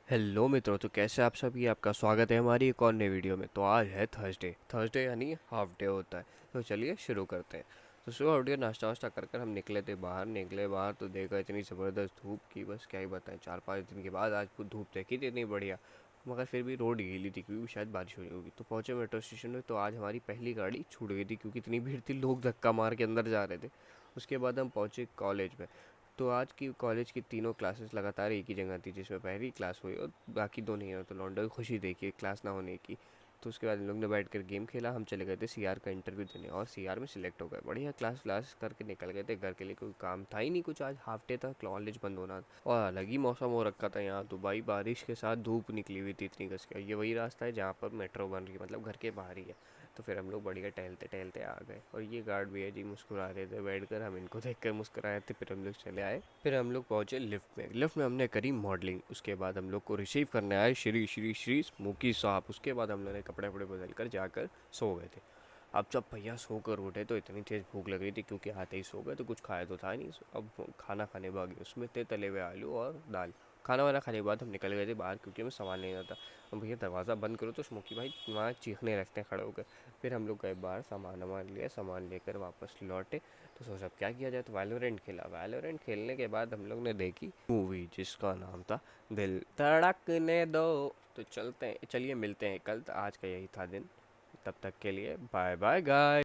Hello मित्रों, तो कैसे आप सभी। आपका स्वागत है हमारी एक और नई वीडियो में। तो आज है थर्सडे। थर्सडे यानी हाफ डे होता है। तो चलिए शुरू करते हैं। तो सुबह उठ के नाश्ता वाश्ता कर कर हम निकले थे बाहर। निकले बाहर तो देखा इतनी ज़बरदस्त धूप की बस क्या ही बताएं। 4-5 दिन के बाद आज धूप देखी थी इतनी बढ़िया। मगर फिर भी रोड गीली थी क्योंकि शायद बारिश हो रही होगी। तो पहुंचे मेट्रो स्टेशन में, तो आज हमारी पहली गाड़ी छूट गई थी क्योंकि इतनी भीड़ थी, लोग धक्का मार के अंदर जा रहे थे। उसके बाद हम पहुंचे कॉलेज में। तो आज की कॉलेज की तीनों क्लासेस लगातार एक ही जगह थी, जिसमें पहली क्लास हुई और बाकी दो नहीं हुई। तो लौंडा की खुशी देखिए क्लास ना होने की। तो उसके बाद हम लोग ने बैठ कर गेम खेला। हम चले गए थे सीआर का इंटरव्यू देने और सीआर में सिलेक्ट हो गए। बढ़िया क्लास क्लास करके निकल गए थे घर के लिए। कोई काम था ही नहीं कुछ, आज हाफ डे था, कॉलेज बंद होना था। और अलग ही मौसम हो रखा था यहाँ तो भाई, बारिश के साथ धूप निकली हुई थी इतनी कस के। ये वही रास्ता है जहाँ पर मेट्रो बन रही है, मतलब घर के बाहर ही है। तो फिर हम लोग बढ़िया टहलते टहलते आ गए। और ये गार्ड भैया जी मुस्कुरा रहे थे बैठ कर, हम इनको देख कर मुस्कुराए थे। फिर हम लोग चले आए। फिर हम लोग पहुंचे लिफ्ट में। लिफ्ट में हमने करी मॉडलिंग। उसके बाद हम लोग को रिसीव करने आए श्री श्री श्री स्मोकी साहब। उसके बाद हम लोगों ने कपड़े वपड़े बदल कर जाकर सो गए थे। अब जब भैया सोकर उठे तो इतनी तेज़ भूख लग रही थी, क्योंकि आते ही सो गए तो कुछ खाया तो था नहीं। अब खाना खाने भागे, उसमें थे तले हुए आलू और दाल। खाना वाना खाने के बाद हम निकल गए थे बाहर, क्योंकि हमें सामान लेना था। अब भैया दरवाज़ा बंद करो तो स्मोकी भाई वहाँ चीखने लगते हैं खड़े होकर। फिर हम लोग गए बाहर, सामान वामान लिया, सामान लेकर वापस लौटे। तो सोचा अब क्या किया जाए, तो वैलोरेंट खेला। वैलोरेंट खेलने के बाद हम लोग ने देखी मूवी जिसका नाम था दिल धड़कने दो। तो चलते हैं, चलिए मिलते हैं कल। आज का यही था दिन। तब तक के लिए बाय बाय गाइस।